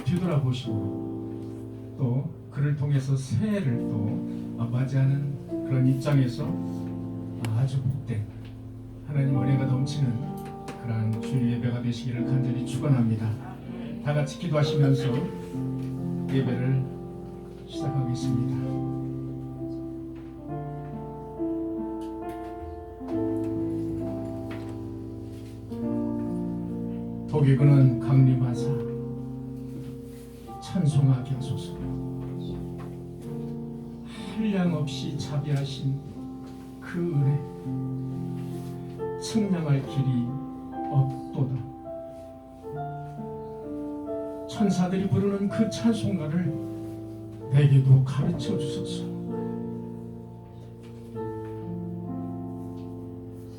뒤돌아보시고 또 그를 통해서 새해를 또 맞이하는 그런 입장에서 아주 복된 하나님 은혜가 넘치는 그러한 주일 예배가 되시기를 간절히 축원합니다. 다 같이 기도하시면서 예배를 시작하겠습니다. 도기근은 강림하사 찬송하게 하소서. 한량없이 자비하신 그 은혜 측량할 길이 없도다. 천사들이 부르는 그 찬송가를 내게도 가르쳐 주소서.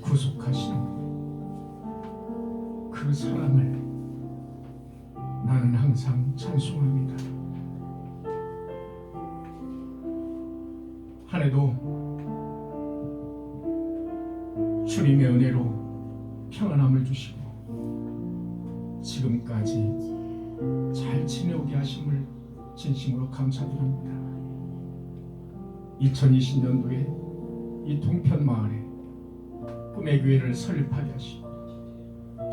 구속하신 그 사랑을 나는 항상 찬송합니다. 한 해도 주님의 은혜로 평안함을 주시고 지금까지 잘 지내오게 하심을 진심으로 감사드립니다. 2020년도에 이 동편 마을에 꿈의 교회를 설립하게 하시고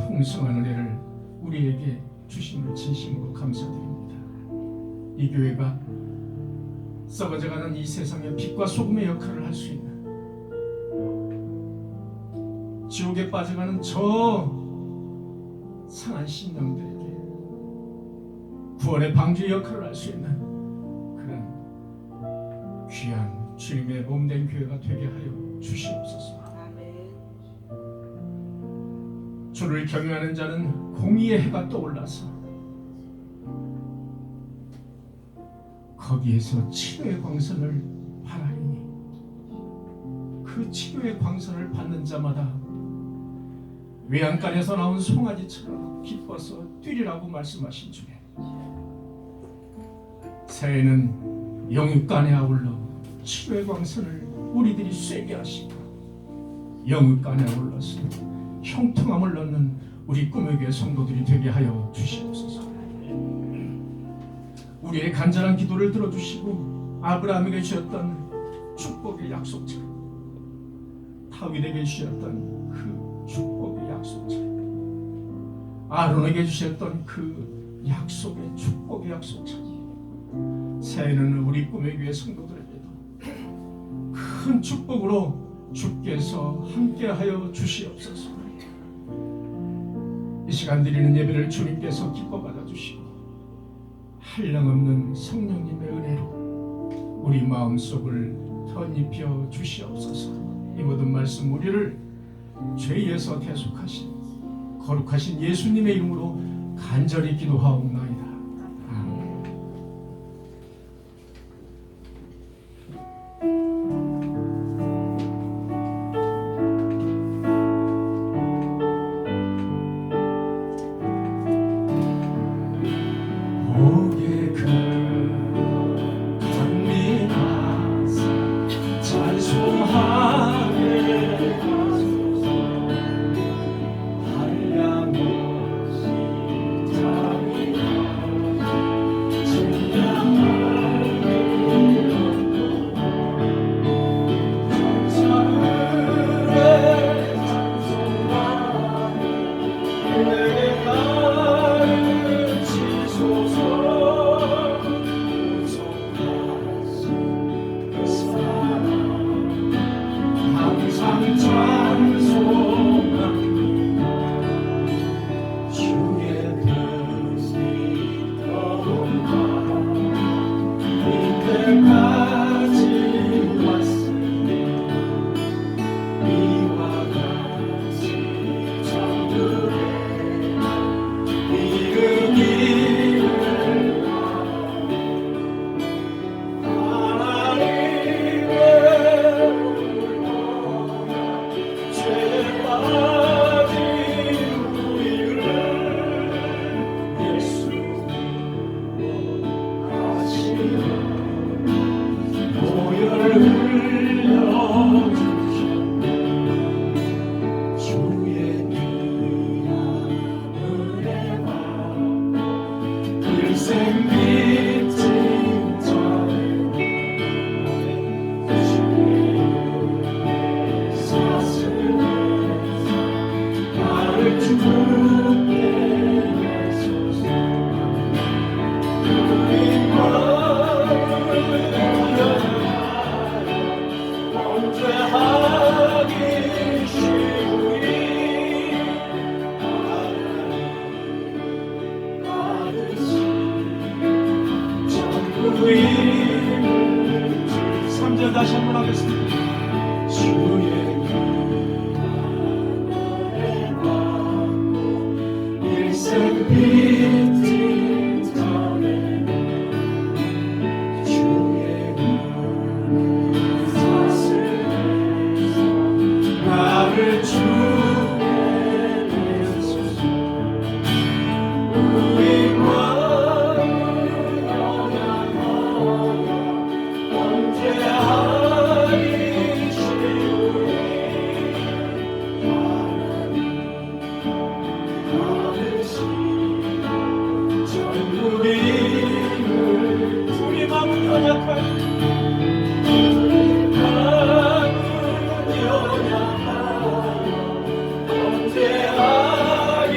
풍성한 은혜를 우리에게 주심을 진심으로 감사드립니다. 이 교회가 썩어져가는 이 세상의 빛과 소금의 역할을 할 수 있는, 지옥에 빠져가는 저 상한 심령들에게 구원의 방주의 역할을 할 수 있는 그런 귀한 주님의 몸된 교회가 되게 하여 주시옵소서. 주를 경외하는 자는 공의의 해가 떠올라서 거기에서 치료의 광선을 바라리니 그 치료의 광선을 받는 자마다 외양간에서 나온 송아지처럼 기뻐서 뛰리라고 말씀하신 주에 새해는 영육간에 아울러 치료의 광선을 우리들이 쐬게 하시고 영육간에 아울러서 형통함을 넣는 우리 꿈의 교회 성도들이 되게 하여 주시옵소서. 우리의 간절한 기도를 들어주시고 아브라함에게 주셨던 축복의 약속처럼, 다윗에게 주셨던 그 축복의 약속처럼, 아론에게 주셨던 그 약속의 축복의 약속처럼 새해는 우리 꿈의 교회 성도들에게도 큰 축복으로 주께서 함께하여 주시옵소서. 이 시간 드리는 예배를 주님께서 기뻐 받아주시고 한량없는 성령님의 은혜로 우리 마음속을 덧입혀 주시옵소서. 이 모든 말씀 우리를 죄에서 대속하신 거룩하신 예수님의 이름으로 간절히 기도하옵나이다. 아멘. 한량 없이 자비하신 다시 한번 하겠습니다. 주의 일생 빈틈 전에 주의 은혜 사슬에서 나를 주게 하소서. 우리 마음을 영원하여 언제하리 주의 우리 마음은 연약하니 언제 하기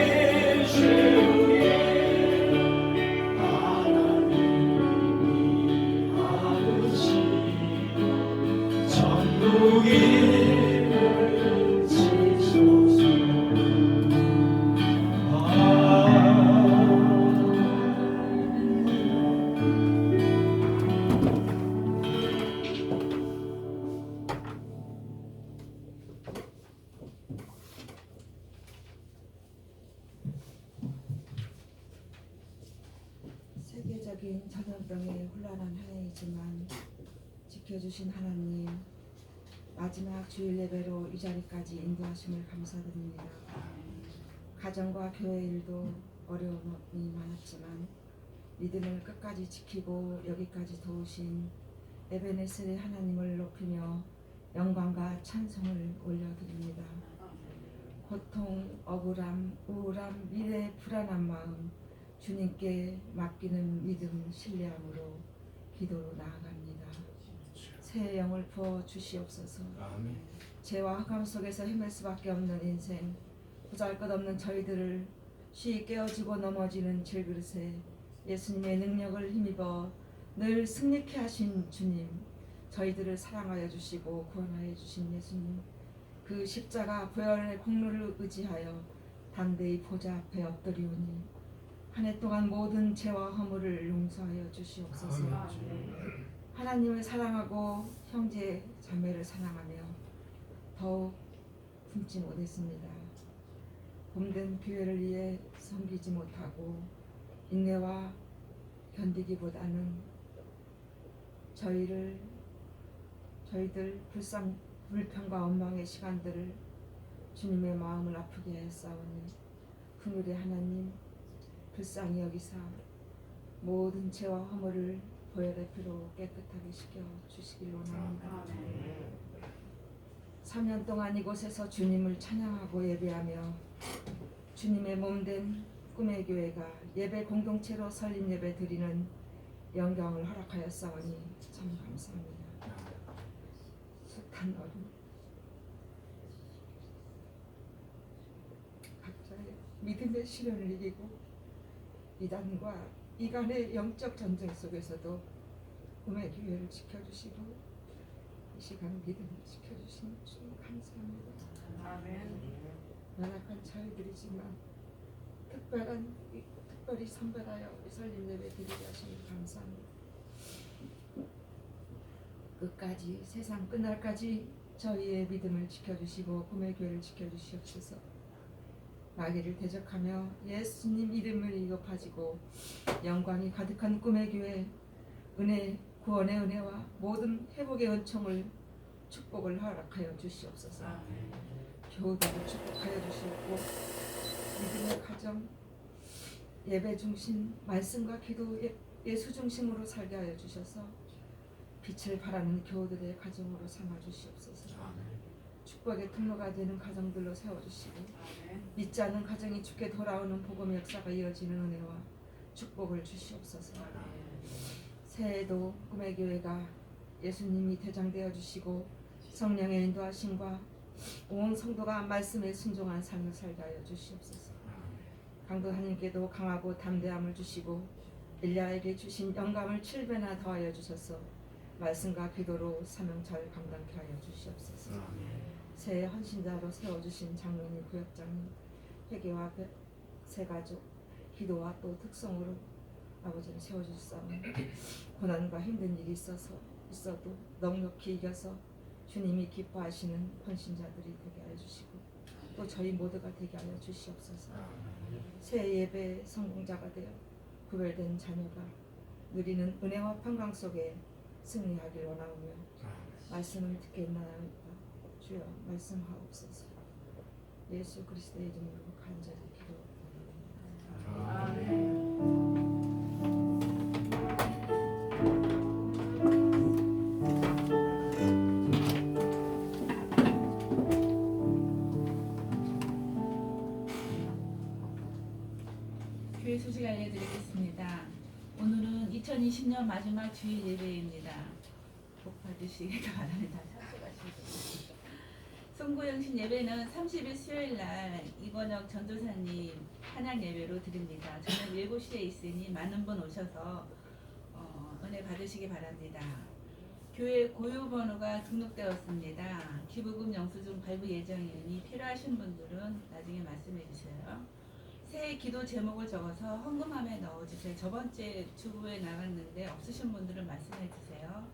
쉬우니 하나님이 하듯이 전국이 지소서. 세계적인 전염병의 혼란한 한 해이지만 지켜주신 하나님, 마지막 주일 예배로 이 자리까지 인도하심을 감사드립니다. 가정과 교회 일도 어려움이 많았지만 믿음을 끝까지 지키고 여기까지 도우신 에베네셀의 하나님을 높이며 영광과 찬송을 올려드립니다. 고통, 억울함, 우울함, 미래의 불안한 마음 주님께 맡기는 믿음, 신뢰함으로 기도로 나아갑니다. 새 영을 부어 주시옵소서. 아멘. 죄와 흑암 속에서 헤맬 수밖에 없는 인생, 보잘것없는 저희들을 쉬이 깨어지고 넘어지는 질그릇에 예수님의 능력을 힘입어 늘 승리케 하신 주님, 저희들을 사랑하여 주시고 구원하여 주신 예수님, 그 십자가 부활의 공로를 의지하여 담대히 보좌 앞에 엎드리오니 한 해 동안 모든 죄와 허물을 용서하여 주시옵소서. 하나님을 사랑하고 형제 자매를 사랑하며 더욱 품지 못했습니다. 봄된 교회를 위해 섬기지 못하고 인내와 견디기보다는 저희들 불평과 원망의 시간들을 주님의 마음을 아프게 했사오니 긍휼의 하나님, 불쌍히 여기사 모든 죄와 허물을 보혈의 피로 깨끗하게 씻겨 주시길 원합니다. 3년 동안 이곳에서 주님을 찬양하고 예배하며 주님의 몸된 꿈의 교회가 예배 공동체로 설립 예배 드리는 영광을 허락하였사오니 참 감사합니다. 숱한 어둠, 각자의 믿음의 시련을 이기고 이단과 이간의 영적 전쟁 속에서도 꿈의 교회를 지켜주시고 이 시간 믿음을 지켜주신 주님 감사합니다. 아멘. 연약한 저희들이지만 특별히 선별하여 설립 예배 드리게 하시니 감사합니다. 끝까지 세상 끝날까지 저희의 믿음을 지켜주시고 꿈의 교회를 지켜주시옵소서. 마귀를 대적하며 예수님 이름을 높아지고 영광이 가득한 꿈의 교회, 은혜, 구원의 은혜와 모든 회복의 은총을 축복을 허락하여 주시옵소서. 교우들을 축복하여 주시옵고 믿음의 가정, 예배 중심, 말씀과 기도, 예수 중심으로 살게 하여 주셔서 빛을 발하는 교우들의 가정으로 삼아 주시옵소서. 축복의 통로가 되는 가정들로 세워주시고 믿지 않는 가정이 주께 돌아오는 복음의 역사가 이어지는 은혜와 축복을 주시옵소서. 새해에도 꿈의 교회가 예수님이 대장되어 주시고 성령의 인도하심과 온 성도가 말씀에 순종한 삶을 살게 하여 주시옵소서. 강도 하나님께도 강하고 담대함을 주시고 엘리야에게 주신 영감을 7배나 더하여 주셔서 말씀과 기도로 사명 잘 감당케 하여 주시옵소서. 새해 헌신자로 세워주신 장로님, 구역장님, 회개와 새가족, 기도와 또 특성으로 아버지를 세워주시사오니 고난과 힘든 일이 있어서 있어도 넉넉히 이겨서 주님이 기뻐하시는 헌신자들이 되게 하여 주시고 또 저희 모두가 되게 하여 주시옵소서. 새 예배 성공자가 되어 구별된 자녀가 누리는 은혜와 평강 속에 승리하길 원하오며 말씀을 듣겠나이다. 주여 말씀하옵소서. 예수 그리스도의 이름으로 간절히 기도합니다. 교회 소식 알려드리겠습니다. 오늘은 2020년 마지막 주일 예배입니다. 복 받으시길 바랍니다. 송구영신 예배는 30일 수요일날 이권혁 전도사님 찬양 예배로 드립니다. 저녁 7시에 있으니 많은 분 오셔서 은혜 받으시기 바랍니다. 교회 고유번호가 등록되었습니다. 기부금 영수증 발부 예정이니 필요하신 분들은 나중에 말씀해 주세요. 새해 기도 제목을 적어서 헌금함에 넣어주세요. 저번주에 주부에 나갔는데 없으신 분들은 말씀해 주세요.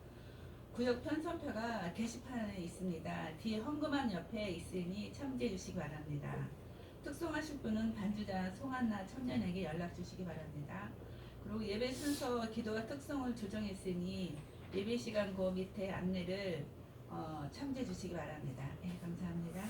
구역 편성표가 게시판에 있습니다. 뒤에 헌금함 옆에 있으니 참조해 주시기 바랍니다. 특송하실 분은 반주자 송한나 청년에게 연락 주시기 바랍니다. 그리고 예배 순서와 기도와 특성을 조정했으니 예배 시간 그 밑에 안내를 참조해 주시기 바랍니다. 네, 감사합니다.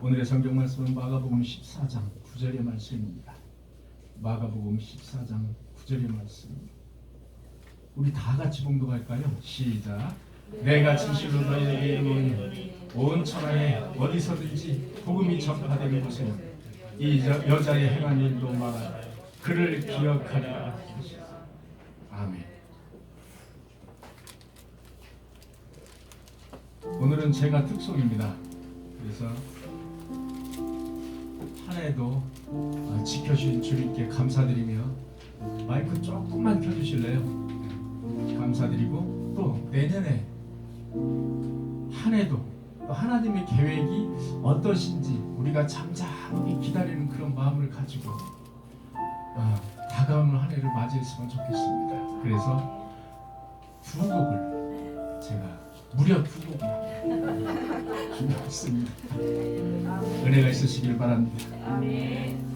오늘의 성경 말씀은 마가복음 14장 9절의 말씀입니다. 마가복음 14장 9절의 말씀입니다. 우리 다 같이 봉독할까요? 시작. 내가 진실로 너희에게 이르노니 온 천하에 어디서든지 복음이 전파되는 곳에 이 여자의 행한 일도 말하라. 그를 기억하리라. 아멘. 오늘은 제가 특송입니다. 그래서 한 해도 지켜주신 주님께 감사드리며 마이크 조금만 켜주실래요? 감사드리고 또 내년에 한 해도 또 하나님의 계획이 어떠신지 우리가 잠잠히 기다리는 그런 마음을 가지고 다가오는 한 해를 맞이했으면 좋겠습니다. 그래서 두 곡을 제가 무려 두 곡을 준비했습니다. 은혜가 있으시길 바랍니다. 아멘.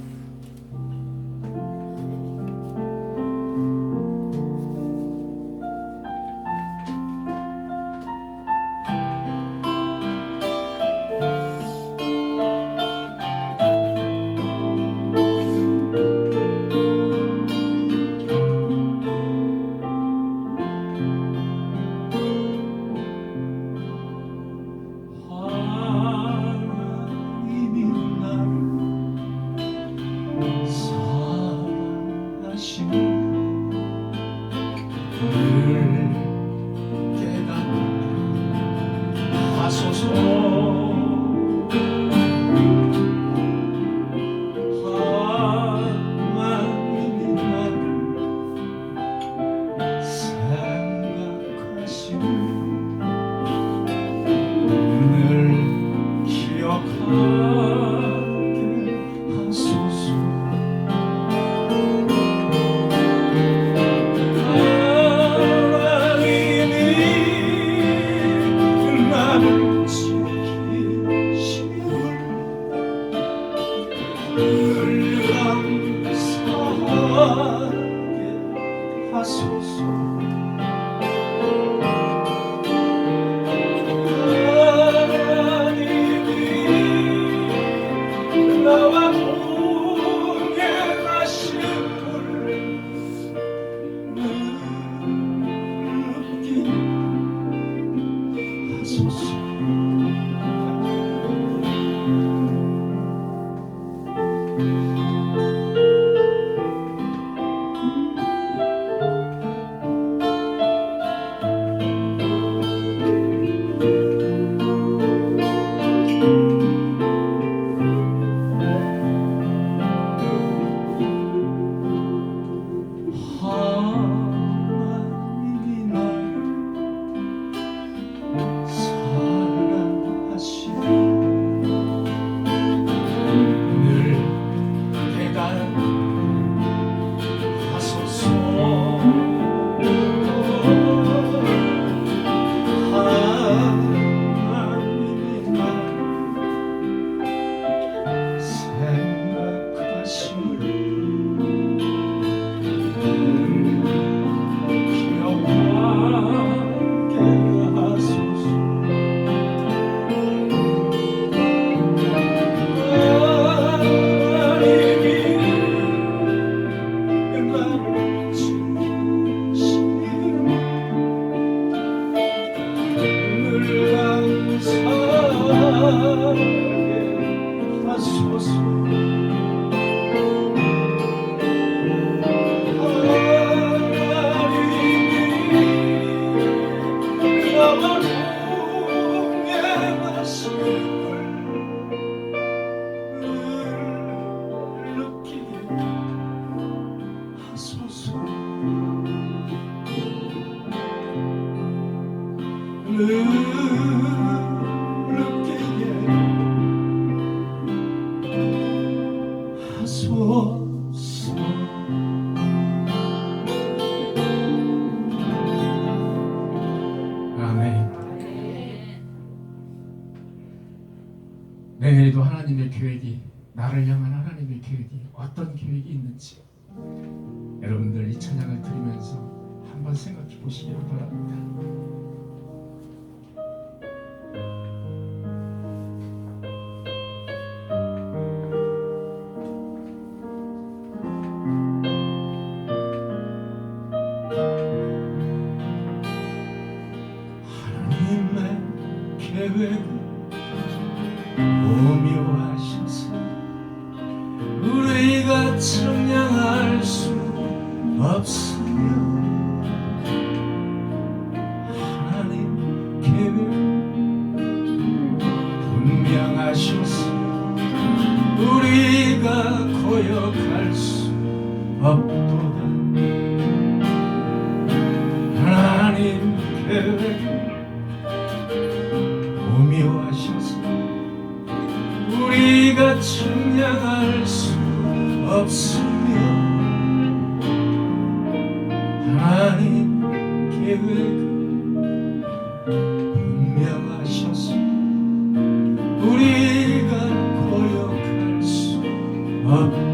내년에도 하나님의 계획이 나를 향한 하나님의 계획이 어떤 계획이 있는지 여러분들 이 찬양을 들으면서 한번 생각해 보시기를 바랍니다. 오묘하셔서 우리가 청량할 수 없으며 하나님 계획 분명하셔서 우리가 거역할 수 없도다. 하나님 계획 오묘하셔서 우리가 측량할 수 없으며 하나님 계획 분명하셔서 우리가 거역할 수 없도다.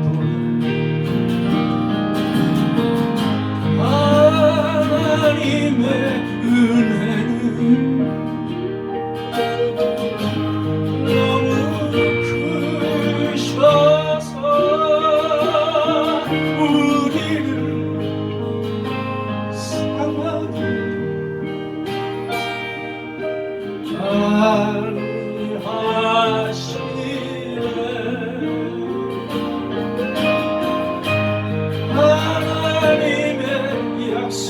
하나님의 은혜는 너무 크셔서 우리를 상하게 아니하시네. 하나님의 약속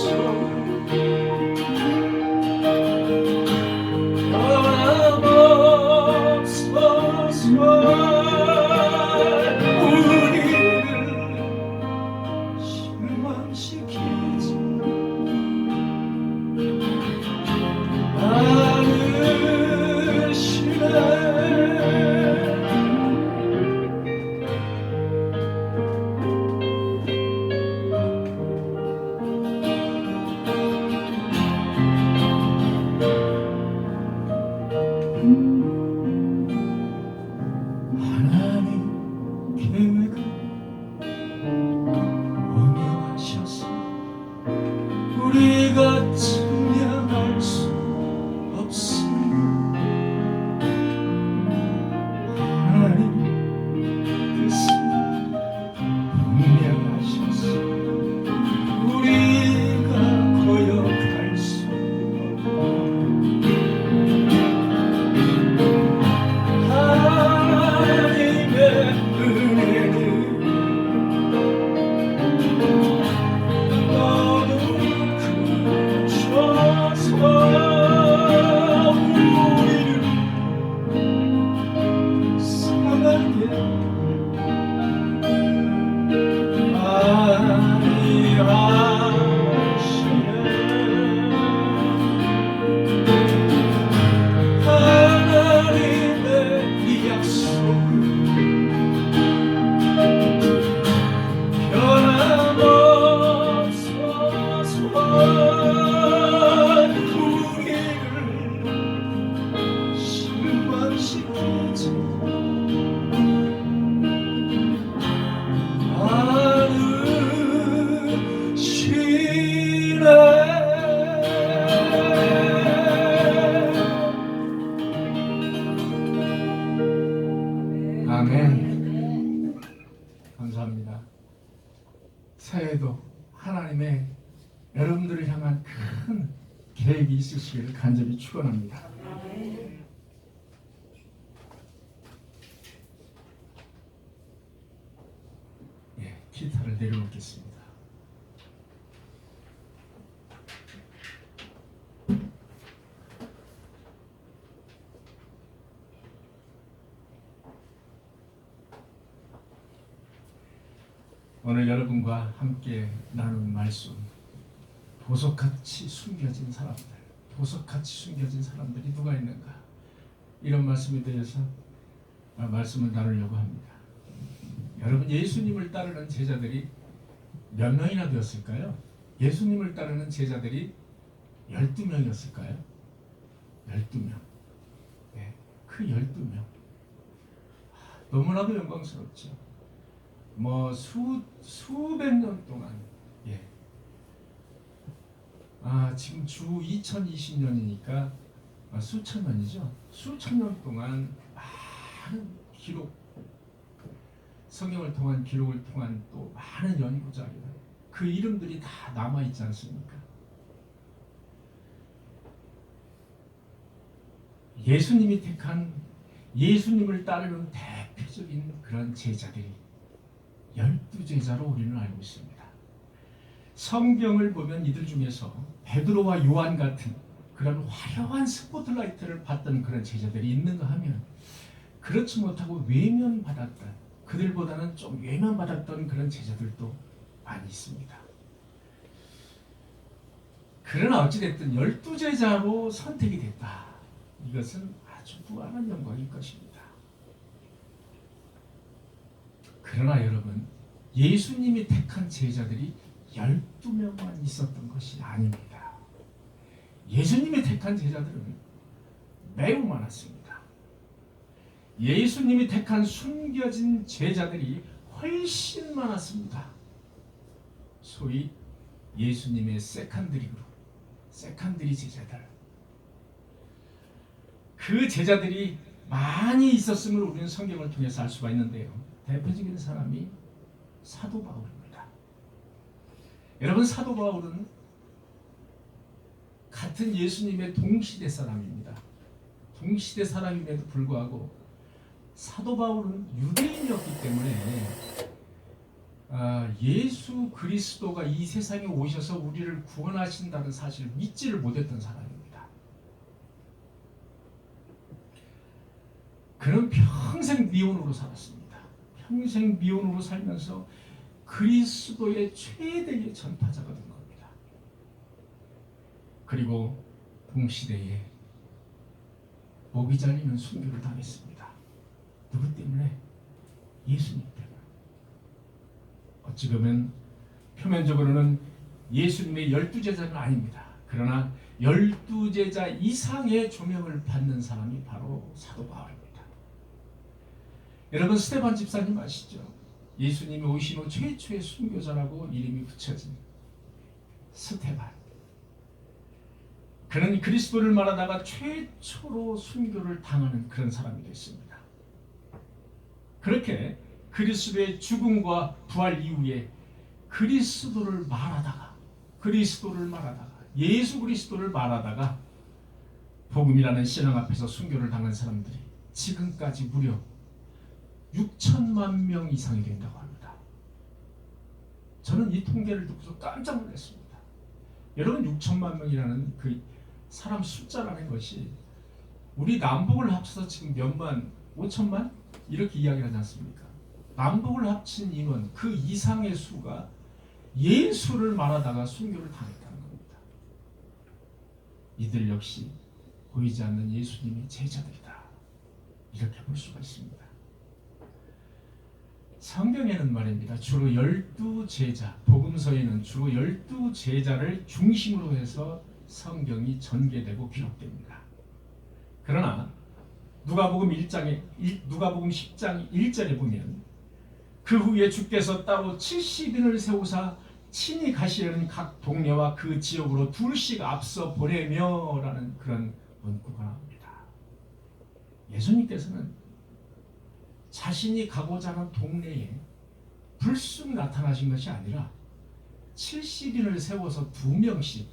변함없어서 우리를 실망시키지 않으시네. 하나님 계획은 오묘하셔서 우리가 측량할 수 없으며 하나님 뜻은 분명하셔서 우리가 거역할 수 하나님의 은혜는 너무 크셔서 우리를 상하게 아니하시네. 하나님의 약속은 변함없어서 우리를 실망시키지 않으시네. 아멘. 감사합니다. 새해에도 하나님의 여러분들을 향한 큰 계획이 있으시기를 간절히 축원합니다. 예, 기타를 내려놓겠습니다. 오늘 여러분과 함께 나눈 말씀, 보석같이 숨겨진 사람들, 보석같이 숨겨진 사람들이 누가 있는가? 이런 말씀에 대해서 말씀을 나누려고 합니다. 여러분, 예수님을 따르는 제자들이 몇 명이나 되었을까요? 예수님을 따르는 제자들이 12명이었을까요? 12명. 네, 그 12명. 너무나도 영광스럽죠. 뭐 수백 년 동안, 예. 지금 주 2020년이니까 수천 년이죠. 수천 년 동안 많은 기록, 성경을 통한 기록을 통한 또 많은 연구자들, 그 이름들이 다 남아 있지 않습니까? 예수님이 택한 예수님을 따르는 대표적인 그런 제자들이 12제자로 우리는 알고 있습니다. 성경을 보면 이들 중에서 베드로와 요한 같은 그런 화려한 스포트라이트를 받던 그런 제자들이 있는가 하면 그렇지 못하고 외면받았던, 그들보다는 좀 외면받았던 그런 제자들도 많이 있습니다. 그러나 어찌됐든 12제자로 선택이 됐다. 이것은 아주 무한한 영광일 것입니다. 그러나 여러분, 예수님이 택한 제자들이 12명만 있었던 것이 아닙니다. 예수님이 택한 제자들은 매우 많았습니다. 예수님이 택한 숨겨진 제자들이 훨씬 많았습니다. 소위 예수님의 세컨드리 제자들. 그 제자들이 많이 있었음을 우리는 성경을 통해서 알 수가 있는데요. 대표적인 사람이 사도 바울입니다. 여러분, 사도 바울은 같은 예수님의 동시대 사람입니다. 동시대 사람임에도 불구하고 사도 바울은 유대인이었기 때문에 예수 그리스도가 이 세상에 오셔서 우리를 구원하신다는 사실을 믿지를 못했던 사람입니다. 그는 평생 미혼으로 살았습니다. 평생 미혼으로 살면서 그리스도의 최대의 전파자가 된 겁니다. 그리고 동시대에 목이 잘리는 순교를 당했습니다. 누구 때문에? 예수님 때문에. 어찌 보면 표면적으로는 예수님의 12제자는 아닙니다. 그러나 12제자 이상의 조명을 받는 사람이 바로 사도 바울입니다. 여러분, 스데반 집사님 아시죠? 예수님이 오신 후 최초의 순교자라고 이름이 붙여진 스데반. 그는 그리스도를 말하다가 최초로 순교를 당하는 그런 사람이 됐습니다. 그렇게 그리스도의 죽음과 부활 이후에 그리스도를 말하다가 예수 그리스도를 말하다가 복음이라는 신앙 앞에서 순교를 당한 사람들이 지금까지 무려 6천만 명 이상이 된다고 합니다. 저는 이 통계를 듣고서 깜짝 놀랐습니다. 여러분, 6천만 명이라는 그 사람 숫자라는 것이 우리 남북을 합쳐서 지금 몇만, 5천만? 이렇게 이야기하지 않습니까? 남북을 합친 인원 그 이상의 수가 예수를 말하다가 순교를 당했다는 겁니다. 이들 역시 보이지 않는 예수님의 제자들이다. 이렇게 볼 수가 있습니다. 성경에는 말입니다. 주로 12제자, 복음서에는 주로 12제자를 중심으로 해서 성경이 전개되고 기록됩니다. 그러나 누가복음 10장 1절에 보면 그 후에 주께서 따로 70인을 세우사 친히 가시려는 각 동네와 그 지역으로 둘씩 앞서 보내며 라는 그런 문구가 나옵니다. 예수님께서는 자신이 가고자 하는 동네에 불쑥 나타나신 것이 아니라 70인을 세워서 2명씩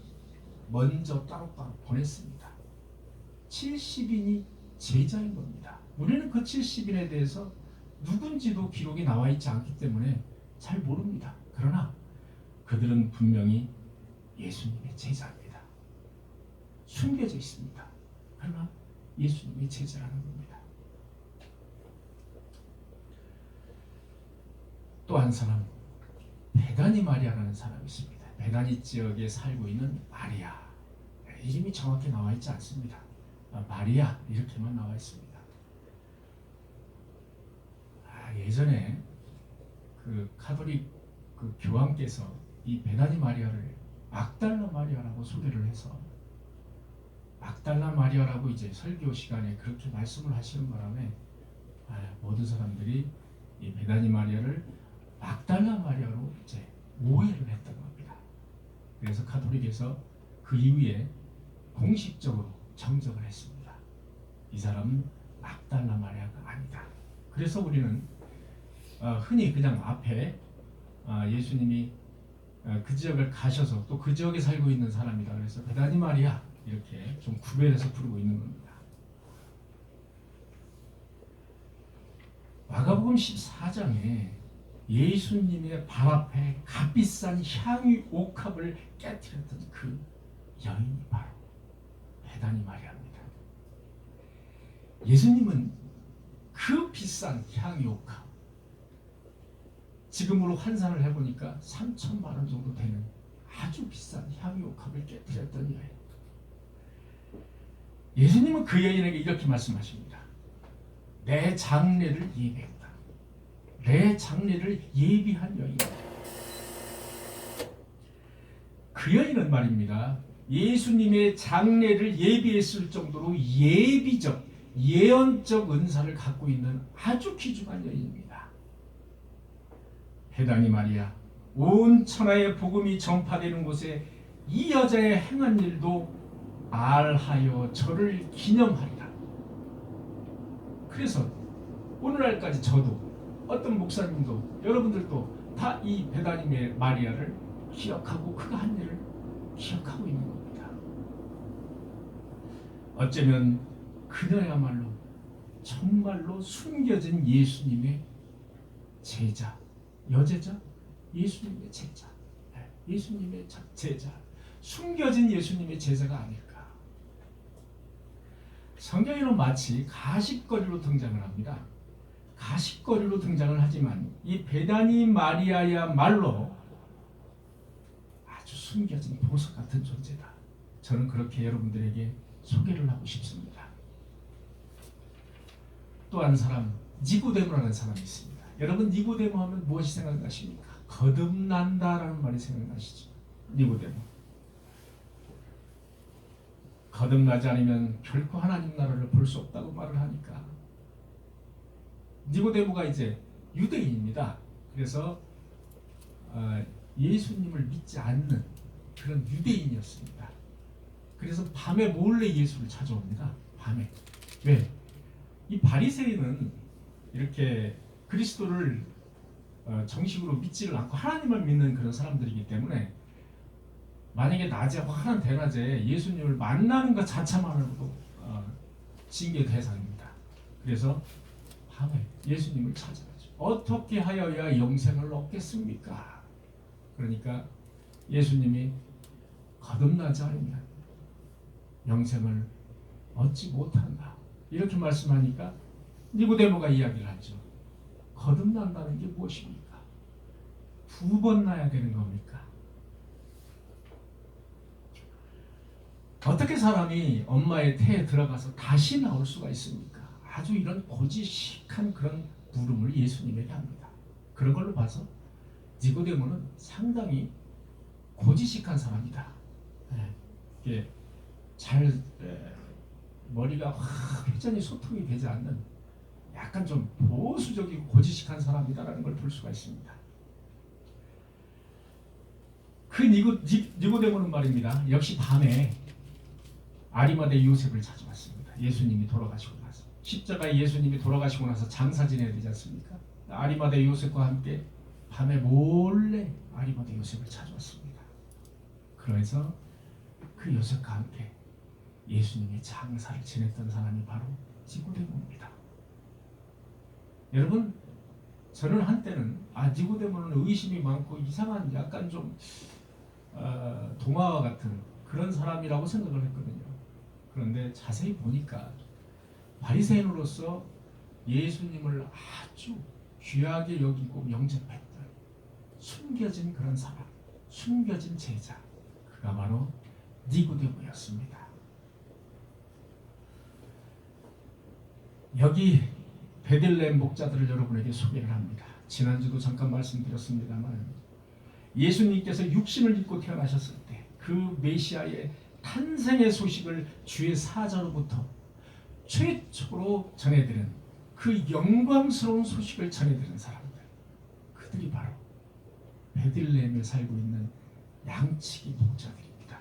먼저 따로따로 보냈습니다. 70인이 제자인 겁니다. 우리는 그 70인에 대해서 누군지도 기록이 나와 있지 않기 때문에 잘 모릅니다. 그러나 그들은 분명히 예수님의 제자입니다. 숨겨져 있습니다. 그러나 예수님의 제자라는 겁니다. 또 한 사람, 베다니 마리아라는 사람이 있습니다. 베다니 지역에 살고 있는 마리아. 이름이 정확히 나와 있지 않습니다. 마리아 이렇게만 나와 있습니다. 예전에 그 카톨릭 그 교황께서 이 베다니 마리아를 막달라 마리아라고 소개를 해서 막달라 마리아라고 이제 설교 시간에 그렇게 말씀을 하시는 바람에 모든 사람들이 이 베다니 마리아를 막달라 마리아로 이제 오해를 했던 겁니다. 그래서 카톨릭에서 그 이후에 공식적으로 정정을 했습니다. 이 사람은 막달라 마리아가 아니다. 그래서 우리는 흔히 그냥 앞에 예수님이 그 지역을 가셔서 또 그 지역에 살고 있는 사람이다. 그래서 베다니 마리아 이렇게 좀 구별해서 부르고 있는 겁니다. 마가복음 14장에 예수님의 발 앞에 값비싼 향유 옥합을 깨뜨렸던 그 여인이 바로 베다니 마리아입니다. 예수님은 그 비싼 향유 옥합, 지금으로 환산을 해보니까 3천만 원 정도 되는 아주 비싼 향유 옥합을 깨뜨렸던 여인. 예수님은 그 여인에게 이렇게 말씀하십니다. 내 장례를 예비했다. 내 장례를 예비한 여인. 그 여인은 말입니다. 예수님의 장례를 예비했을 정도로 예비적, 예언적 은사를 갖고 있는 아주 귀중한 여인입니다. 베다니 마리아, 온 천하의 복음이 전파되는 곳에 이 여자의 행한 일도 알하여 저를 기념하리라. 그래서 오늘날까지 저도 어떤 목사님도 여러분들도 다 이 베다니 마리아를 기억하고 그가 한 일을 기억하고 있는 겁니다. 어쩌면 그녀야말로 정말로 숨겨진 예수님의 제자, 여제자, 예수님의 제자, 예수님의 제자, 숨겨진 예수님의 제자가 아닐까. 성경에는 마치 가십거리로 등장을 합니다. 가십거리로 등장을 하지만 이 베다니 마리아야말로 아주 숨겨진 보석 같은 존재다. 저는 그렇게 여러분들에게 소개를 하고 싶습니다. 또 한 사람, 니고데모라는 사람이 있습니다. 여러분 니고데모 하면 무엇이 생각나십니까? 거듭난다라는 말이 생각나시죠? 니고데모. 거듭나지 않으면 결코 하나님 나라를 볼 수 없다고 말을 하니까 니고데모가 이제 유대인입니다. 그래서 예수님을 믿지 않는 그런 유대인이었습니다. 그래서 밤에 몰래 예수를 찾아옵니다. 밤에. 왜? 이 바리새인은 이렇게 그리스도를 정식으로 믿지를 않고 하나님을 믿는 그런 사람들이기 때문에 만약에 낮에 환한 대낮에 예수님을 만나는 것 자체만으로도 징계 대상입니다. 그래서 밤에 예수님을 찾아가죠. 어떻게 하여야 영생을 얻겠습니까? 그러니까 예수님이 거듭나지 않으면 영생을 얻지 못한다. 이렇게 말씀하니까 니고데모가 이야기를 하죠. 거듭난다는 게 무엇입니까? 2번 나야 되는 겁니까? 어떻게 사람이 엄마의 태에 들어가서 다시 나올 수가 있습니까? 아주 이런 고지식한 그런 물음을 예수님에게 합니다. 그런 걸로 봐서 니고데모는 상당히 고지식한 사람이다. 이게 잘 머리가 회전이 소통이 되지 않는 약간 좀 보수적이고 고지식한 사람이다라는 걸 볼 수가 있습니다. 그 니고데모는 말입니다. 역시 밤에 아리마대 요셉을 찾아왔습니다. 예수님이 돌아가시고 나서 십자가에 예수님이 돌아가시고 나서 장사 지내야 되지 않습니까? 아리마대 요셉과 함께 밤에 몰래 아리마대 요셉을 찾아왔습니다. 그래서 그 요셉과 함께 예수님의 장사를 지냈던 사람이 바로 니고데모입니다. 여러분, 저는 한때는 니고데모는 의심이 많고 이상한 약간 좀 동화와 같은 그런 사람이라고 생각을 했거든요. 그런데 자세히 보니까 바리새인으로서 예수님을 아주 귀하게 여기고 영접했던 숨겨진 그런 사람, 숨겨진 제자, 그가 바로 니고데모였습니다. 여기 베들레헴 목자들을 여러분에게 소개를 합니다. 지난주도 잠깐 말씀드렸습니다만 예수님께서 육신을 입고 태어나셨을 때 그 메시아의 탄생의 소식을 주의 사자로부터 최초로 전해드린 그 영광스러운 소식을 전해드린 사람들, 그들이 바로 베들레헴에 살고 있는 양치기 목자들입니다.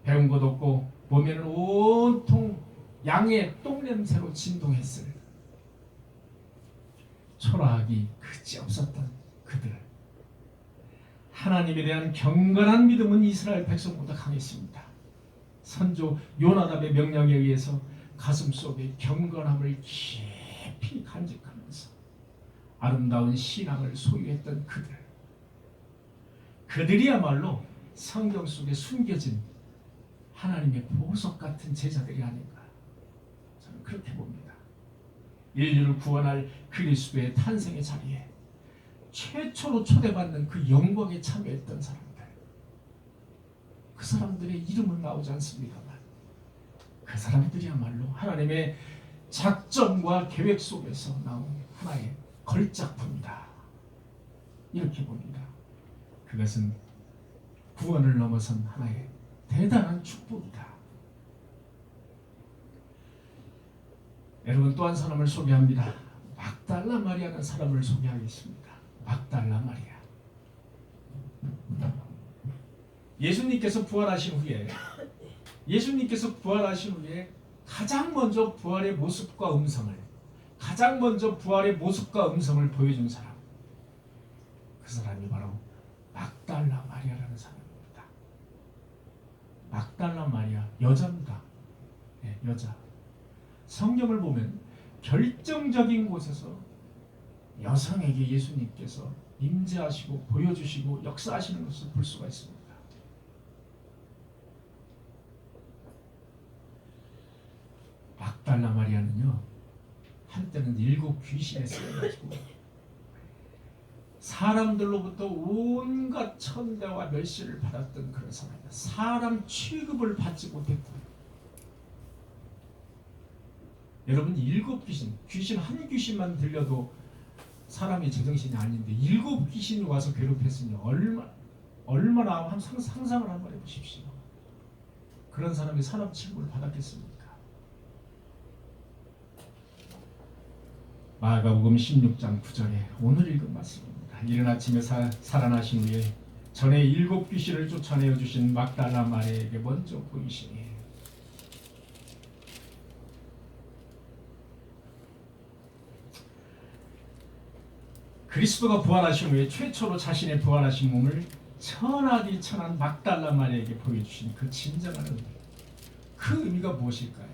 배운 것 없고 보면 온통 양의 똥냄새로 진동했을 초라하기 그지없었던 그들. 하나님에 대한 경건한 믿음은 이스라엘 백성보다 강했습니다. 선조 요나답의 명령에 의해서 가슴속에 경건함을 깊이 간직하면서 아름다운 신앙을 소유했던 그들이야말로 성경 속에 숨겨진 하나님의 보석 같은 제자들이 아닌가, 저는 그렇게 봅니다. 인류를 구원할 그리스도의 탄생의 자리에 최초로 초대받는 그 영광에 참여했던 사람들, 그 사람들의 이름은 나오지 않습니다만 그 사람들이야말로 하나님의 작전과 계획 속에서 나온 하나의 걸작품이다, 이렇게 봅니다. 그것은 구원을 넘어선 하나의 대단한 축복이다. 여러분, 또 한 사람을 소개합니다. 막달라 마리아라는 사람을 소개하겠습니다. 막달라 마리아. 예수님께서 부활하신 후에 가장 먼저 부활의 모습과 음성을 보여준 사람, 그 사람이 바로 막달라 마리아라는 사람입니다. 막달라 마리아, 여자입니다. 네, 여자. 성경을 보면 결정적인 곳에서 여성에게 예수님께서 임재하시고 보여주시고 역사하시는 것을 볼 수가 있습니다. 막달라 마리아는요, 한때는 7 귀신에 쓰여가지고 사람들로부터 온갖 천대와 멸시를 받았던 그런 사람이다. 사람 취급을 받지 못했던. 여러분, 7 귀신 한 귀신만 들려도 사람이 제정신이 아닌데 7 귀신이 와서 괴롭혔으니 얼마나 상상을 한번 해보십시오. 그런 사람이 사람 취급을 받았겠습니까? 마가복음 16장 9절에 오늘 읽은 말씀입니다. 이른 아침에 살아나신 후에 전에 7 귀신을 쫓아내어 주신 막달라 마리아에게 먼저 보이시니, 그리스도가 부활하신 후에 최초로 자신의 부활하신 몸을 천하디 천한 막달라 마리아에게 보여주신 그 진정한 의미, 그 의미가 무엇일까요?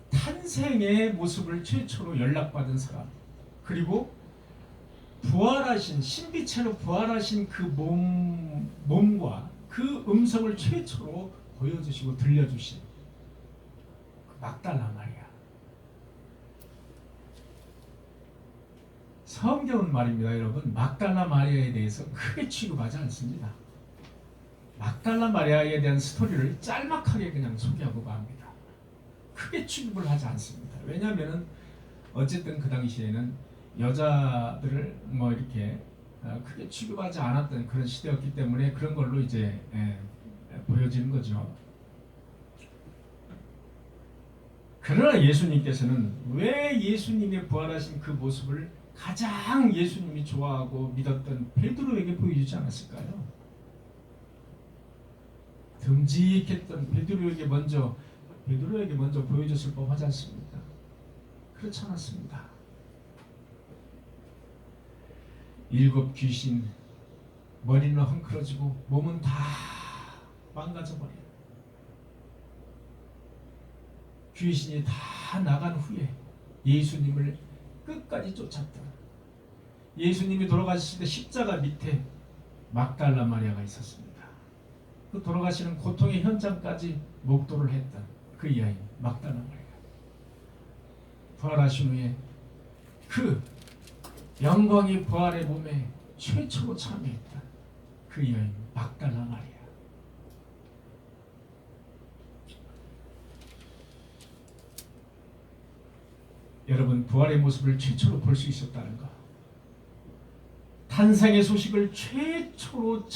탄생의 모습을 최초로 연락받은 사람, 그리고 부활하신, 신비체로 부활하신 그 몸과 그 음성을 최초로 보여주시고 들려주신 그 막달라 마리아. 성경은 말입니다, 여러분, 막달라 마리아에 대해서 크게 취급하지 않습니다. 막달라 마리아에 대한 스토리를 짤막하게 그냥 소개하고 맙니다. 크게 취급을 하지 않습니다. 왜냐하면 어쨌든 그 당시에는 여자들을 뭐 이렇게 크게 취급하지 않았던 그런 시대였기 때문에 그런 걸로 이제 보여지는 거죠. 그러나 예수님께서는 왜 예수님의 부활하신 그 모습을 가장 예수님이 좋아하고 믿었던 베드로에게 보여주지 않았을까요? 듬직했던 베드로에게 먼저 보여줬을 법하지 않습니까? 그렇지 않았습니다. 7 귀신, 머리는 헝클어지고 몸은 다 망가져버려요. 귀신이 다 나간 후에 예수님을 끝까지 쫓았다. 예수님이 돌아가셨을 때 십자가 밑에 막달라 마리아가 있었습니다. 그 돌아가시는 고통의 현장까지 목도를 했던 그 여인 막달라 마리아. 부활하신 후에 그 영광의 부활의 몸에 최초로 참여했던 그 여인 막달라 마리아. 여러분, 부활의 모습을 최초로 볼 수 있었다는 것, 탄생의 소식을 최초로